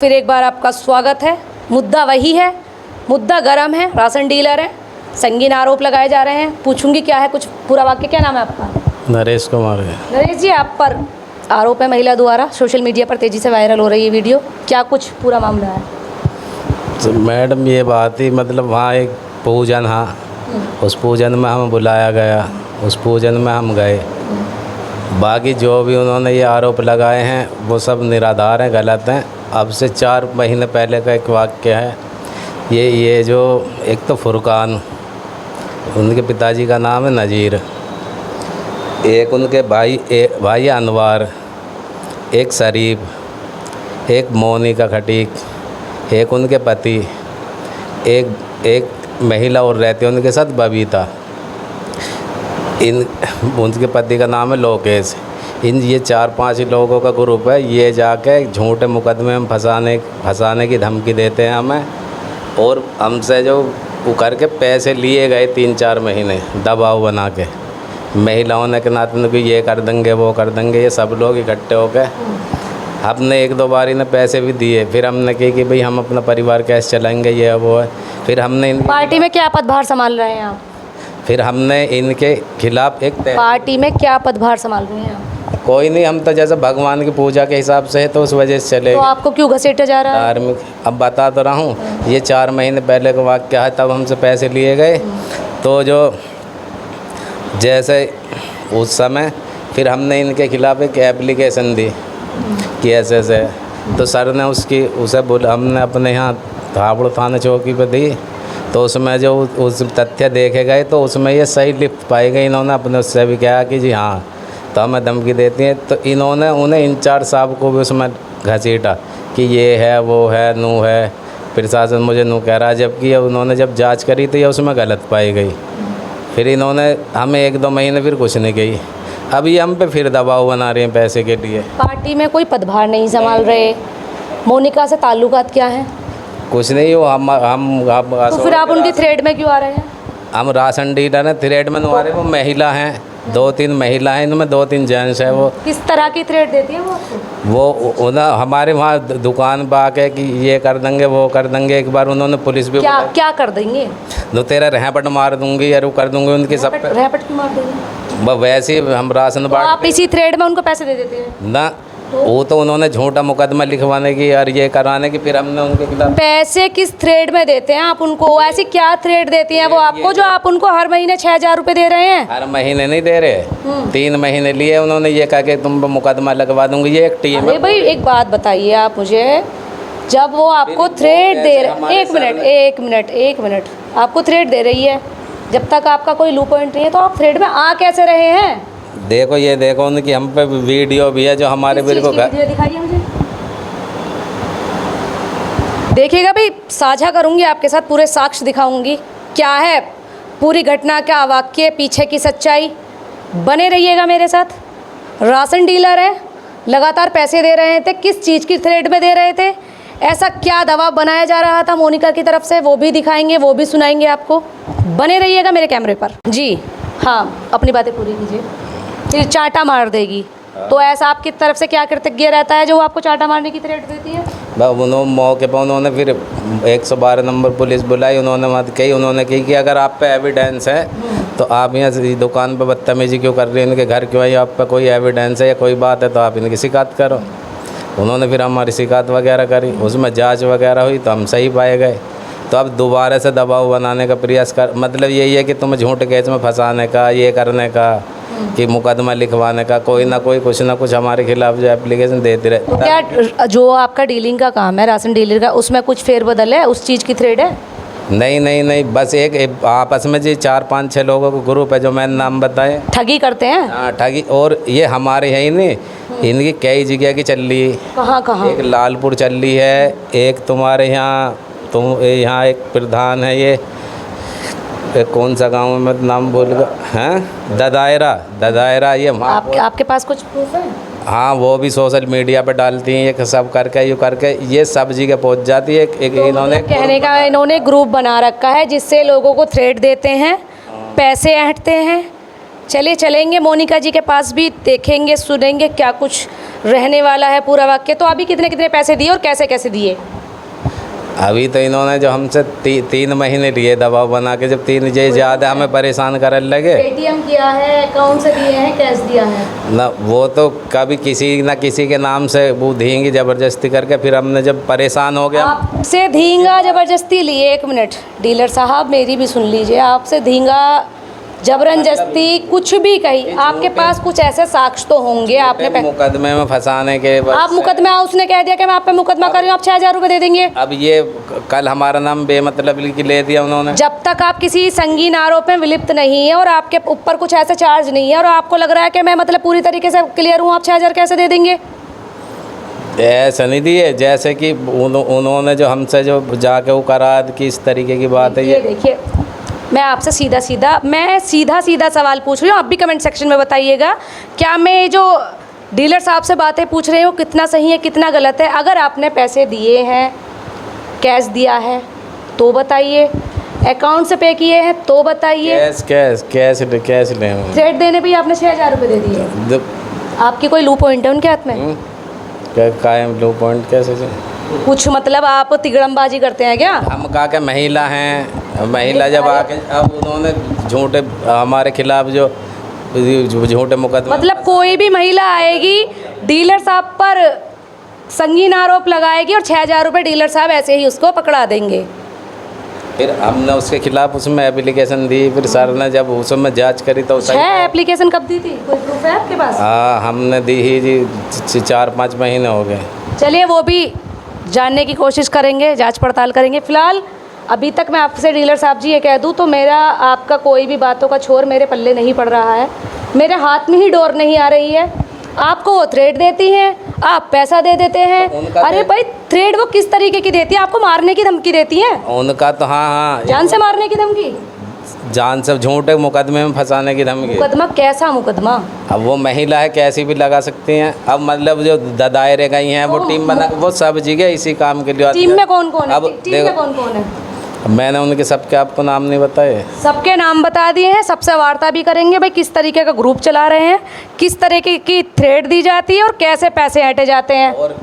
फिर एक बार आपका स्वागत है। मुद्दा वही है, मुद्दा गरम है, राशन डीलर है, संगीन आरोप लगाए जा रहे हैं। पूछूंगी क्या है कुछ पूरा वाक्य। क्या नाम है आपका? नरेश कुमार है। नरेश जी, आप पर आरोप है महिला द्वारा, सोशल मीडिया पर तेज़ी से वायरल हो रही है वीडियो, क्या कुछ पूरा मामला है? तो मैडम ये बात ही मतलब वहाँ एक पूजन, हाँ उस पूजन में हमें बुलाया गया, उस पूजन में हम गए। बाकी जो भी उन्होंने ये आरोप लगाए हैं वो सब निराधार हैं, गलत हैं। अब से 4 महीने पहले का एक वाक्य है। ये जो एक तो फुरकान, उनके पिताजी का नाम है नज़ीर, एक उनके भाई अनवार, एक शरीफ, एक मोनिका खटीक, एक उनके पति, एक महिला और रहती है उनके साथ बबीता। उनके पति का नाम है लोकेश। ये 4-5 लोगों का ग्रुप है। ये जाके झूठे मुकदमे में फंसाने की धमकी देते हैं हमें, और हमसे जो वो करके पैसे लिए गए 3-4 महीने दबाव बना के। महिलाओं ने के नाते भी ये कर देंगे वो कर देंगे, ये सब लोग इकट्ठे होकर हमने 1-2 बार इन्हें पैसे भी दिए। फिर हमने कही कि भाई हम अपना परिवार कैसे चलाएंगे, ये वो है। फिर हमने पार्टी में क्या पदभार संभाल रहे हैं आप? फिर हमने इनके खिलाफ एक पार्टी में क्या पदभार संभाल रहे हैं आप? कोई नहीं, हम तो जैसे भगवान की पूजा के हिसाब से है तो उस वजह से चले। तो आपको क्यों घसीटा जा रहा है? धार्मिक, अब बता तो रहा हूँ, ये 4 महीने पहले का वाक़या है। तब हमसे पैसे लिए गए, तो जो जैसे उस समय फिर हमने इनके खिलाफ एक एप्लीकेशन दी कि ऐसे तो सर ने उसे बोला, हमने अपने यहाँ धाबड़ थाना चौकी पे दी। तो उसमें जो उस तथ्य देखे गए तो उसमें ये सही लिप्त पाई गई। इन्होंने अपने उससे भी कहा कि जी हाँ, तो हमें धमकी देती हैं। तो इन्होंने उन्हें इंचार्ज साहब को भी उसमें घसीटा कि ये है वो है नू है, प्रशासन मुझे नू कह रहा है, जबकि उन्होंने जब जांच करी तो ये उसमें गलत पाई गई। फिर इन्होंने हमें 1-2 महीने फिर कुछ नहीं कही। अभी हम पे फिर दबाव बना रहे हैं पैसे के लिए। पार्टी में कोई पदभार नहीं संभाल रहे, मोनिका से ताल्लुकात क्या है? कुछ नहीं हो, हम तो फिर आप उनकी थ्रेड में क्यों आ रहे हैं? हम राशन डीलर हैं, थ्रेड में आ रहे। वो महिला हैं, 2-3 महिला हैं, इनमें 2-3 जेंट्स हैं। वो किस तरह की थ्रेड देती है वो आपको? वो ना हमारे वहाँ दुकान पर आके कि ये कर देंगे वो कर देंगे। एक बार उन्होंने पुलिस भी क्या कर देंगे? तो तेरा रहपट मार दूंगी या वो कर दूंगी उनकी सब पे। रहपट क्यों मार देंगे? वैसे ही हम राशन तो आप इसी थ्रेड में उनको पैसे दे देते हैं ना। वो तो उन्होंने झूठा मुकदमा लिखवाने की और ये कराने की, फिर हमने उनके खिलाफ। पैसे किस थ्रेड में देते हैं आप उनको? ऐसी क्या थ्रेड देती हैं वो आपको जो आप उनको हर महीने 6,000 रुपये दे रहे हैं? हर महीने नहीं दे रहे, 3 महीने लिए उन्होंने। ये कहा कि तुम मुकदमा लगवा दूंगी। ये एक टीम है। भाई एक बात बताइए आप मुझे, जब वो आपको थ्रेड दे रहे, एक मिनट आपको थ्रेड दे रही है, जब तक आपका कोई लू पॉइंट नहीं है तो आप थ्रेड में आ कैसे रहे हैं? देखो ये देखो उनकी हम पे वीडियो भी है जो हमारे वीडियो दिखाइए मुझे। देखिएगा भाई, साझा करूंगी आपके साथ, पूरे साक्ष्य दिखाऊंगी क्या है पूरी घटना, क्या वाक्य, पीछे की सच्चाई। बने रहिएगा मेरे साथ। राशन डीलर है, लगातार पैसे दे रहे थे, किस चीज़ की थ्रेड में दे रहे थे, ऐसा क्या दबाव बनाया जा रहा था मोनिका की तरफ से, वो भी दिखाएंगे, वो भी सुनाएंगे आपको। बने रहिएगा मेरे कैमरे पर। जी हाँ, अपनी बातें पूरी कीजिए, फिर चांटा मार देगी। तो ऐसा आपकी तरफ से क्या कृतज्ञ रहता है जो वो आपको चांटा मारने की थ्रेट देती है? उन्होंने मौके पर उन्होंने फिर 112 नंबर पुलिस बुलाई। उन्होंने मत कही, उन्होंने कही कि अगर आप पे एविडेंस है तो आप यहाँ दुकान पर बदतमीजी क्यों कर रही हैं, इनके घर क्यों आई, आप पे कोई एविडेंस है या कोई बात है तो आप इनकी शिकायत करो। उन्होंने फिर हमारी शिकायत वगैरह करी, उसमें जाँच वगैरह हुई तो हम सही पाए गए। तो अब दोबारा से दबाव बनाने का प्रयास कर, मतलब यही है कि तुम्हें झूठ केस में फंसाने का, ये करने का, कि मुकदमा लिखवाने का, कोई ना कोई कुछ ना कुछ हमारे खिलाफ जो एप्लीकेशन देते रहे। तो क्या जो आपका डीलिंग का काम है, राशन डीलर का, उसमें कुछ फेरबदल है, उस चीज़ की थ्रेड है? नहीं, बस एक आपस में जी 4-5-6 लोगों का ग्रुप है जो मैंने नाम बताए। ठगी करते हैं? हाँ ठगी, और ये हमारे है ही नहीं, इनकी कई जगह की चल रही है। कहाँ? एक लालपुर चल रही है, एक तुम्हारे यहाँ यहाँ एक प्रधान है, ये कौन सा गांव में मैं नाम भूल गया, हैं ददायरा ये आपके पास कुछ प्रूफ है? हाँ, वो भी सोशल मीडिया पर डालती हैं, ये सब करके ये सब जगह पहुंच जाती है। एक तो इन्होंने कहने का, इन्होंने ग्रुप बना रखा है जिससे लोगों को थ्रेट देते हैं, पैसे ऐंठते हैं। चलिए चलेंगे मोनिका जी के पास भी, देखेंगे सुनेंगे क्या कुछ रहने वाला है पूरा वाक्य। तो अभी कितने कितने पैसे दिए और कैसे कैसे दिए? अभी तो इन्होंने जो हमसे 3 महीने लिए दबाव बना के, जब 3 जे ज़्यादा हमें परेशान करने लगे। पेटीएम किया है, अकाउंट से दिए हैं, कैश दिया है? ना वो तो कभी किसी न किसी के नाम से वो देंगे ज़बरदस्ती करके, फिर हमने जब परेशान हो गया। आपसे धींगा ज़बरदस्ती लिए? 1 मिनट डीलर साहब मेरी भी सुन लीजिए। आपसे धींगा जबरदस्ती कुछ भी कही, आपके पास कुछ ऐसे साक्ष्य तो होंगे। आपने मुकदमे में फंसाने के बाद आप मुकदमा, उसने कह दिया कि मैं आप पे मुकदमा कर रही हूँ, आप 6,000 रुपये दे देंगे। अब ये कल हमारा नाम बेमतलब की ले दिया उन्होंने। जब तक आप किसी संगीन आरोप में विलिप्त नहीं है और आपके ऊपर कुछ ऐसा चार्ज नहीं है और आपको लग रहा है कि मैं मतलब पूरी तरीके से क्लियर हूँ, आप 6,000 कैसे दे देंगे? ऐसा नहीं दिए, जैसे कि उन्होंने जो हमसे जो जाके वो करा कि इस तरीके की बात है। ये देखिए, मैं आपसे सीधा सीधा सवाल पूछ रही हूँ, आप भी कमेंट सेक्शन में बताइएगा। क्या मैं जो डीलर साहब से बातें पूछ रही हूँ कितना सही है कितना गलत है? अगर आपने पैसे दिए हैं, कैश दिया है तो बताइए, अकाउंट से पे किए हैं तो बताइए। कैश लें। थ्रेड देने पे ही आपने 6,000 रुपये दे दिए। आपकी कोई लू पॉइंट है उनके हाथ में? कायम लो पॉइंट कैसे से? कुछ मतलब आप तिगड़मबाजी करते हैं क्या? हम कहा के महिला हैं, महिला जब आके अब उन्होंने झूठे हमारे खिलाफ जो झूठे मुकदमे, मतलब कोई भी महिला आएगी डीलर साहब पर संगीन आरोप लगाएगी और 6,000 रुपये डीलर साहब ऐसे ही उसको पकड़ा देंगे। फिर हमने उसके खिलाफ उसमें एप्लीकेशन दी, फिर सर ने जब उसमें जांच करी तो 6 एप्लीकेशन कब दी थी? कोई प्रूफ है आपके पास? हाँ, हमने दी ही जी 4-5 महीने हो गए। चलिए वो भी जानने की कोशिश करेंगे, जांच पड़ताल करेंगे। फ़िलहाल अभी तक मैं आपसे डीलर साहब जी ये कह दूं तो मेरा आपका कोई भी बातों का छोर मेरे पल्ले नहीं पड़ रहा है, मेरे हाथ में ही डोर नहीं आ रही है। आपको वो थ्रेड देती हैं, आप पैसा दे देते हैं। अरे भाई, थ्रेड वो किस तरीके की देती है? आपको मारने की धमकी देती है? उनका तो हाँ, जान से मारने की धमकी, जान से झूठे मुकदमे में फंसाने की धमकी। मुकदमा कैसा मुकदमा? अब वो महिला है, कैसी भी लगा सकती हैं। अब मतलब जो दायरे गई हैं वो टीम बना, वो सब जगह इसी काम के लिए। टीम में कौन कौन है? अब टीम में कौन कौन है? मैंने उनके सबके आपको नाम नहीं बताए। सबके नाम बता दिए हैं, सबसे वार्ता भी करेंगे भाई किस तरीके का ग्रुप चला रहे हैं, किस तरीके की थ्रेड दी जाती है और कैसे पैसे ऐंटे जाते हैं। और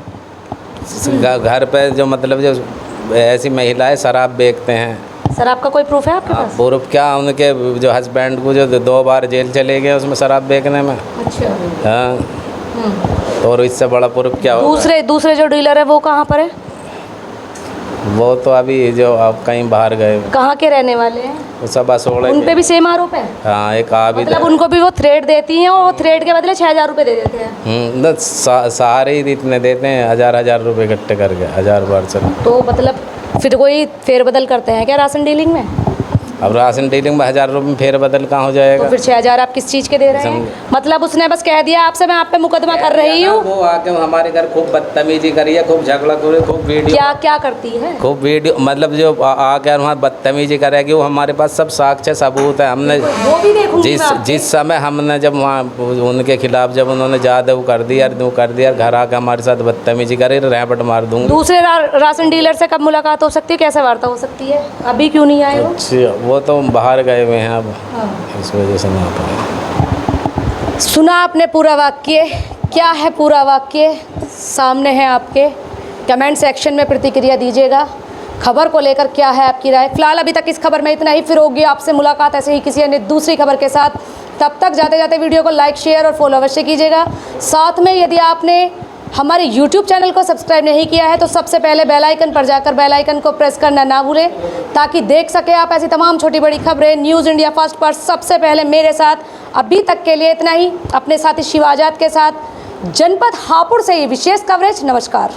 घर पे जो मतलब जो ऐसी महिलाएं शराब बेचते हैं। सर आपका कोई प्रूफ है आपके पास? प्रूफ क्या, उनके जो हस्बैंड को जो 2 बार जेल चले गए उसमें शराब बेचने में। अच्छा। हाँ, और इससे बड़ा प्रूफ क्या होगा? दूसरे जो डीलर है वो कहाँ पर है? वो तो अभी जो आप कहीं बाहर गए। कहाँ के रहने वाले हैं? वो सब असोड़े। उन पे भी सेम आरोप है? हाँ, एक मतलब उनको भी वो थ्रेड देती हैं और वो थ्रेड के बदले 6,000 रुपये दे देते हैं। सारे ही इतने देते हैं, 1000 रुपये इकट्ठे करके 1000 बार से। तो मतलब फिर कोई फेरबदल करते हैं क्या राशन डीलिंग में? अब राशन डीलिंग में 1000 रुपये में फेरबदल कहाँ हो जाएगा? तो फिर 6,000 आप किस चीज़ के दे रहे हैं? मतलब उसने बस कह दिया आपसे मैं आप पे मुकदमा कर रही हूँ। वो आके हमारे घर खूब बदतमीजी करी है, खूब झगड़ा करे, खूब वीडियो। क्या करती है? खूब वीडियो, मतलब जो आके वहाँ बदतमीजी करेगी, वो हमारे पास सब साक्ष्य सबूत है। हमने वो भी देखूंगी जिस समय हमने जब वहाँ उनके खिलाफ जब उन्होंने ज़्यादा वो कर दिया घर आके हमारे साथ बदतमीजी करे, रैपट मार दूँगी। दूसरे राशन डीलर से कब मुलाकात हो सकती है, कैसे वार्ता हो सकती है? अभी क्यों नहीं आए? अच्छा, वो तो बाहर गए हुए हैं अब। हाँ। इस वजह से नहीं आ पाए। सुना आपने पूरा वाक्य? क्या है पूरा वाक्य? सामने है आपके, कमेंट सेक्शन में प्रतिक्रिया दीजिएगा। खबर को लेकर क्या है आपकी राय? फिलहाल अभी तक इस खबर में इतना ही, फिर होगी आपसे मुलाकात ऐसे ही किसी अन्य दूसरी खबर के साथ। तब तक जाते जाते वीडियो को लाइक शेयर और फॉलो अवश्य कीजिएगा। साथ में यदि आपने हमारे YouTube चैनल को सब्सक्राइब नहीं किया है तो सबसे पहले बेल आइकन पर जाकर बेल आइकन को प्रेस करना ना भूलें, ताकि देख सके आप ऐसी तमाम छोटी बड़ी खबरें न्यूज़ इंडिया फर्स्ट पर सबसे पहले मेरे साथ। अभी तक के लिए इतना ही। अपने साथी शिव आजाद के साथ जनपद हापुड़ से ये विशेष कवरेज। नमस्कार।